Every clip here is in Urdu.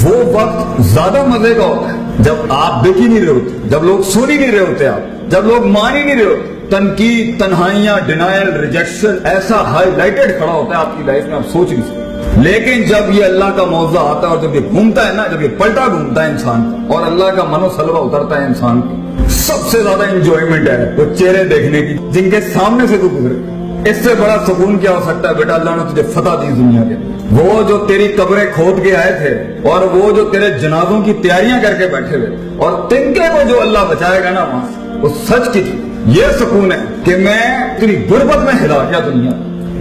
وہ وقت زیادہ مزے کا ہوتا ہے جب آپ دیکھ ہی نہیں رہے ہوتے, جب لوگ سن ہی نہیں رہے ہوتے, آپ جب لوگ مان ہی نہیں رہے ہوتے. تنقید, تنہائیاں, ڈینائل, ریجیکشن ایسا ہائی لائٹڈ کھڑا ہوتا ہے آپ کی لائف میں, آپ سوچ نہیں سکتے. لیکن جب یہ اللہ کا معاوضہ آتا ہے اور جب یہ گھومتا ہے نا, جب یہ پلٹا گھومتا ہے انسان کا اور اللہ کا منو سلوہ اترتا ہے انسان کی, سب سے زیادہ انجوائمنٹ ہے وہ چہرے دیکھنے کی جن کے سامنے سے تو گزرے. اس سے بڑا سکون کیا ہو سکتا ہے بیٹا؟ اللہ نے تجھے فتح دی دنیا کے. وہ جو تیری قبریں کھود کے آئے تھے اور وہ جو تیرے جنازوں کی تیاریاں کر کے بیٹھے ہوئے, اور تنکے کو جو اللہ بچائے گا نا وہاں سے, وہ سچ کی تھی. یہ سکون ہے کہ میں تیری غربت میں ہلا گیا دنیا.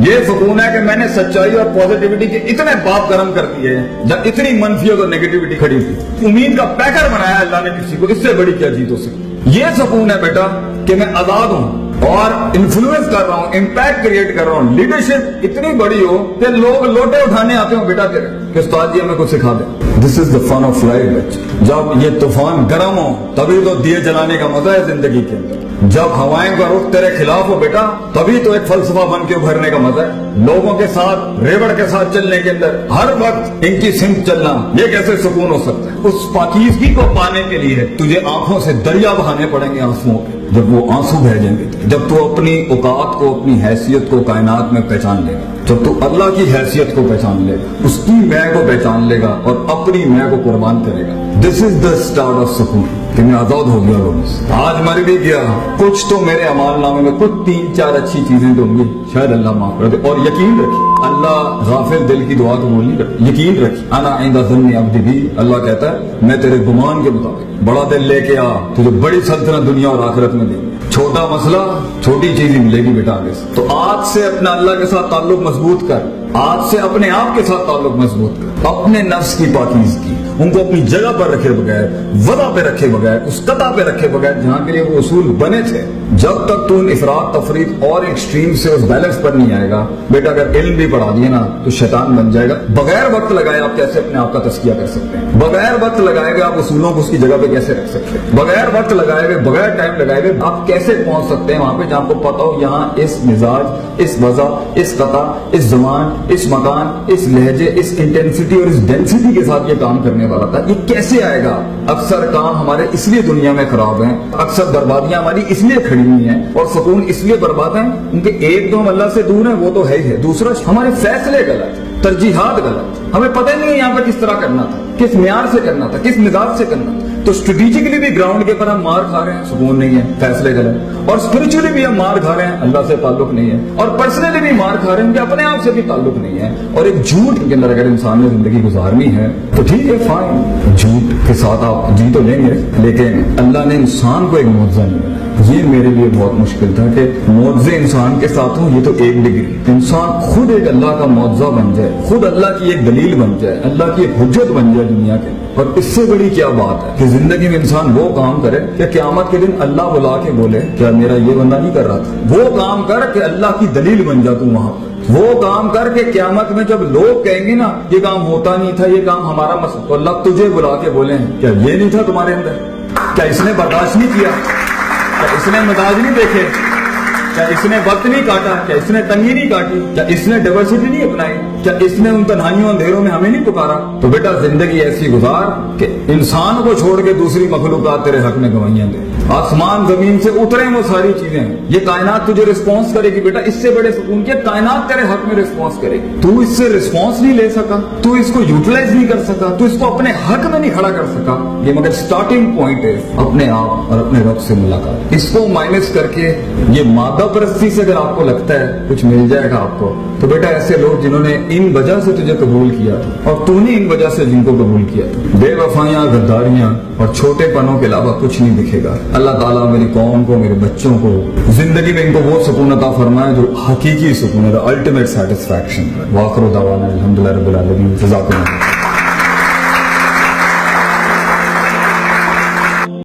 یہ سکون ہے کہ میں نے سچائی اور پوزیٹیوٹی کے اتنے باپ گرم کر دیے جب اتنی منفیت اور نیگیٹیوٹی کھڑی تھی. امید کا پیکر بنایا اللہ نے کسی کو, اس سے بڑی کیا جیت ہو سکتی. یہ سکون ہے بیٹا کہ میں آزاد ہوں اور انفلوئنس کر رہا ہوں, امپیکٹ کریٹ کر رہا ہوں. لیڈرشپ اتنی بڑی ہو کہ لوگ لوٹے اٹھانے آتے ہوں بیٹا تیرے کہ استاد جی ہمیں کچھ سکھا دیں. دس از دا فن آف لائف. جب یہ طوفان گرم ہو تبھی تو دیے جلانے کا مزہ ہے زندگی کے اندر. جب ہوائیں کا رخ تیرے خلاف ہو بیٹا تبھی تو ایک فلسفہ بن کے ابھرنے کا مزہ ہے. لوگوں کے ساتھ, ریوڑ کے ساتھ چلنے کے اندر ہر وقت ان کی سمت چلنا, یہ کیسے سکون ہو سکتا ہے؟ اس پاکیزگی کو پانے کے لیے تجھے آنکھوں سے دریا بہانے پڑیں گے آنسوؤں کے. جب وہ آنسو بہہ جائیں گے, جب تو اپنی اوقات کو, اپنی حیثیت کو کائنات میں پہچان لے گا, جب تو اللہ کی حیثیت کو پہچان لے گا, اس کی میں کو پہچان لے گا اور اپنی میں کو قربان کرے گا. دس از دا اسٹارٹ آف سکون کہ میں آزاد ہو گیا لوگوں سے. آج مر بھی گیا, کچھ تو میرے اعمال نامے میں کچھ 3-4 اچھی چیزیں تو ہوں گی, شاید اللہ معاف کر دے. اور یقین رکھیے اللہ غافل دل کی دعا قبول نہیں کرتا. یقین رکھیے انا عند ظن عبدی بھی, اللہ کہتا ہے میں تیرے گمان کے مطابق بڑا دل لے کے آ, تجھے بڑی سلطنت دنیا اور آخرت میں دیں گے. چھوٹا مسئلہ چھوٹی چیز ہی ملے گی بیٹا آگے سے. تو آج سے اپنا اللہ کے ساتھ تعلق مضبوط کر, آج سے اپنے آپ کے ساتھ تعلق مضبوط کر. اپنے نفس کی پاکیزگی ان کو اپنی جگہ پر رکھے بغیر, وضع پہ رکھے بغیر, اس قطع پہ رکھے بغیر جہاں کے لیے وہ اصول بنے تھے. جب تک تو ان افراط تفریط اور ایکسٹریم سے اس بیلنس پر نہیں آئے گا بیٹا, اگر علم بھی پڑھا دیے نا تو شیطان بن جائے گا. بغیر وقت لگائے آپ کیسے اپنے آپ کا تزکیہ کر سکتے ہیں؟ بغیر وقت لگائے گا آپ اصولوں کو اس کی جگہ پہ کیسے رکھ سکتے ہیں؟ بغیر وقت لگائے گا, بغیر ٹائم لگائے گا آپ کیسے پہنچ سکتے ہیں وہاں پہ جہاں کو پتا ہو یہاں اس مزاج, اس وضع, اس قطع, اس زمان, اس مکان, اس لہجے, اس انٹینسٹی اور اس ڈینسٹی کے ساتھ یہ کام کرنے والا تھا. یہ کیسے آئے گا؟ اکثر کام ہمارے اس لیے دنیا میں خراب ہیں, اکثر بربادیاں ہماری اس لیے کھڑی ہوئی ہیں اور سکون اس لیے برباد ہیں ان کے ایک دو ہم اللہ سے دور ہیں, وہ تو ہے ہی ہے. دوسرا ہمارے فیصلے غلط, ترجیحات غلط, ہمیں پتہ نہیں ہے یہاں پہ کس طرح کرنا تھا, کس معیار سے کرنا تھا, کس مزاج سے کرنا تھا. تو اسٹریٹجیکلی بھی گراؤنڈ کے پر ہم مار کھا رہے ہیں, سکون نہیں ہے, فیصلے غلط. اور اسپرچولی بھی ہم مار کھا رہے ہیں, اللہ سے تعلق نہیں ہے. اور پرسنلی بھی مار کھا رہے ہیں کہ اپنے آپ سے بھی تعلق نہیں ہے. اور ایک جھوٹ کے اندر اگر انسان نے زندگی گزارنی ہے تو ٹھیک ہے, فائن, جھوٹ کے ساتھ آپ جی تو لیں گے, لیکن اللہ نے انسان کو ایک معجزہ نہیں بنایا. یہ میرے لیے بہت مشکل تھا کہ معجزے انسان کے ساتھ ہوں, یہ تو ایک ڈگری. انسان خود ایک اللہ کا معجزہ بن جائے, خود اللہ کی ایک دلیل بن جائے, اللہ کی ایک حجت بن جائے دنیا کے. اور اس سے بڑی کیا بات ہے کہ زندگی میں انسان وہ کام کرے کہ قیامت کے دن اللہ بلا کے بولے کیا میرا یہ بندہ نہیں کر رہا تھا. وہ کام کر کہ اللہ کی دلیل بن جا تو وہاں. وہ کام کر کے قیامت میں جب لوگ کہیں گے نا یہ کام ہوتا نہیں تھا, یہ کام ہمارا مسئلہ, تو اللہ تجھے بلا کے بولے کیا یہ نہیں تھا تمہارے اندر؟ کیا اس نے برداشت نہیں کیا؟ کیا اس نے مزاج نہیں دیکھے؟ کیا اس نے وقت نہیں کاٹا؟ کیا اس نے تنگی نہیں کاٹی؟ کیا اس نے ڈائیورسٹی نہیں اپنائی؟ کیا اس نے ان تنہائیوں اندھیروں میں ہمیں نہیں پکارا؟ تو بیٹا زندگی ایسی گزار کہ انسان کو چھوڑ کے دوسری مخلوقات تیرے حق میں گوائیاں دے. آسمان زمین سے اترے وہ ساری چیزیں, یہ کائنات تجھے رسپانس کرے گی بیٹا. اس سے بڑے سکون کے کائنات تیرے حق میں رسپانس کرے گی. تو اس سے رسپانس نہیں لے سکا, تو اس کو یوٹیلائز نہیں کر سکا, تو اس کو اپنے حق میں نہیں کھڑا کر سکا. یہ مگر سٹارٹنگ پوائنٹ ہے اپنے آپ اور اپنے رب سے ملاقات. اس کو مائنس کر کے یہ مادہ پرستی سے اگر آپ کو لگتا ہے کچھ مل جائے گا آپ کو, تو بیٹا ایسے لوگ جنہوں نے ان وجہ سے تجھے قبول کیا تھا اور تو نے ان وجہ سے جن کو قبول کیا تھا, بے وفائیاں, غداریاں اور چھوٹے پنوں کے علاوہ کچھ نہیں دکھے گا. اللہ تعالیٰ میری قوم کو, میرے بچوں کو زندگی میں ان کو وہ سکون عطا فرمائے جو حقیقی سکون ہے, الٹیمیٹ سیٹسفیکشن. واخر دعوانا الحمدللہ رب العالمین. جزاکم اللہ.